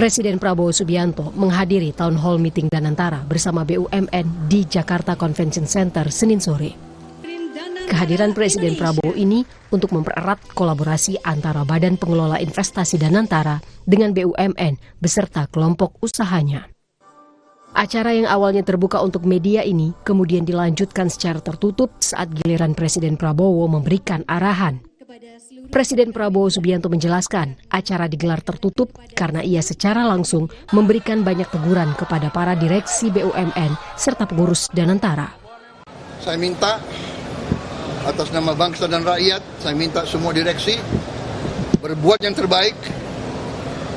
Presiden Prabowo Subianto menghadiri Town Hall Meeting Danantara bersama BUMN di Jakarta Convention Center Senin sore. Kehadiran Presiden Prabowo ini untuk mempererat kolaborasi antara Badan Pengelola Investasi Danantara dengan BUMN beserta kelompok usahanya. Acara yang awalnya terbuka untuk media ini kemudian dilanjutkan secara tertutup saat giliran Presiden Prabowo memberikan arahan. Presiden Prabowo Subianto menjelaskan acara digelar tertutup karena ia secara langsung memberikan banyak teguran kepada para direksi BUMN serta pengurus Danantara. Saya minta atas nama bangsa dan rakyat, saya minta semua direksi berbuat yang terbaik,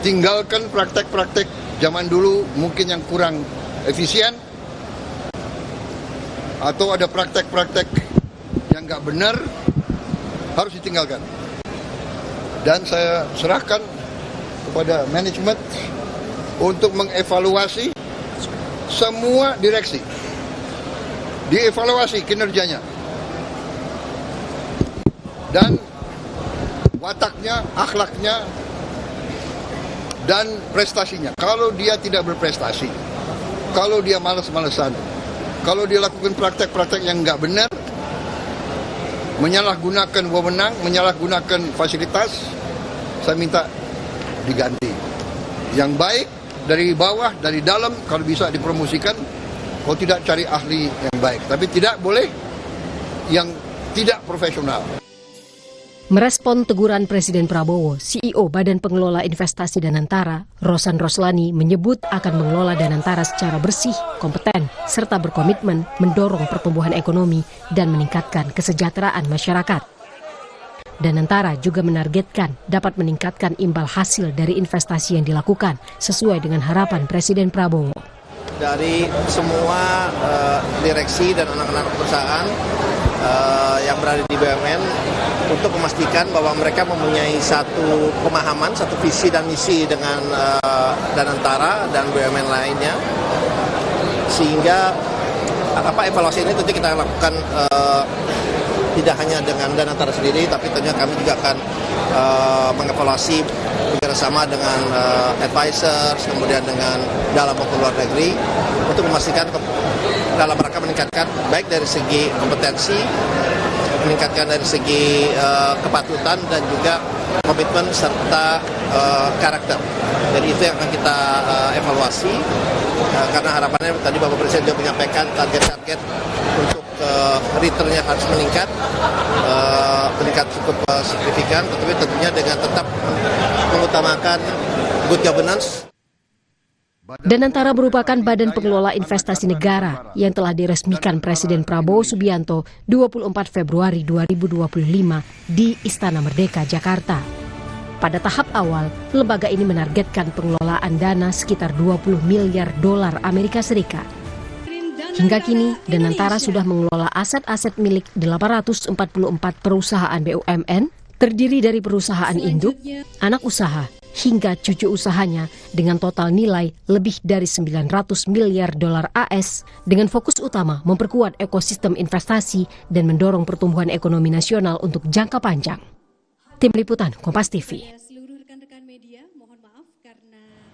tinggalkan praktek-praktek zaman dulu mungkin yang kurang efisien, atau ada praktek-praktek yang nggak benar, harus ditinggalkan. Dan saya serahkan kepada manajemen untuk mengevaluasi semua direksi. Dievaluasi kinerjanya. Dan wataknya, akhlaknya, dan prestasinya. Kalau dia tidak berprestasi, kalau dia malas-malesan, kalau dia lakukan praktek-praktek yang nggak benar, menyalahgunakan wewenang, menyalahgunakan fasilitas, saya minta diganti. Yang baik dari bawah, dari dalam, kalau bisa dipromosikan. Kalau tidak, cari ahli yang baik. Tapi tidak boleh yang tidak profesional. Merespon teguran Presiden Prabowo, CEO Badan Pengelola Investasi Danantara, Rosan Roslani, menyebut akan mengelola Danantara secara bersih, kompeten, serta berkomitmen mendorong pertumbuhan ekonomi dan meningkatkan kesejahteraan masyarakat. Danantara juga menargetkan dapat meningkatkan imbal hasil dari investasi yang dilakukan sesuai dengan harapan Presiden Prabowo. Dari semua direksi dan anak-anak perusahaan yang berada di BUMN untuk memastikan bahwa mereka mempunyai satu pemahaman, satu visi dan misi dengan Danantara dan BUMN lainnya, sehingga evaluasi ini tentu kita lakukan tidak hanya dengan Danantara sendiri, tapi tentunya kami juga akan mengevaluasi bersama dengan advisors, kemudian dengan dalam maupun luar negeri, untuk memastikan dalam rangka meningkatkan baik dari segi kompetensi, meningkatkan dari segi kepatutan, dan juga komitmen serta karakter. Jadi itu yang akan kita evaluasi, karena harapannya tadi Bapak Presiden juga menyampaikan target-target untuk returnnya harus meningkat cukup signifikan, tetapi tentunya dengan tetap mengutamakan good governance. Danantara merupakan badan pengelola investasi negara yang telah diresmikan Presiden Prabowo Subianto 24 Februari 2025 di Istana Merdeka, Jakarta. Pada tahap awal, lembaga ini menargetkan pengelolaan dana sekitar 20 miliar dolar Amerika Serikat. Hingga kini, Danantara sudah mengelola aset-aset milik 844 perusahaan BUMN, terdiri dari perusahaan induk, anak usaha, hingga cucu usahanya dengan total nilai lebih dari 900 miliar dolar AS dengan fokus utama memperkuat ekosistem investasi dan mendorong pertumbuhan ekonomi nasional untuk jangka panjang. Tim Liputan Kompas TV.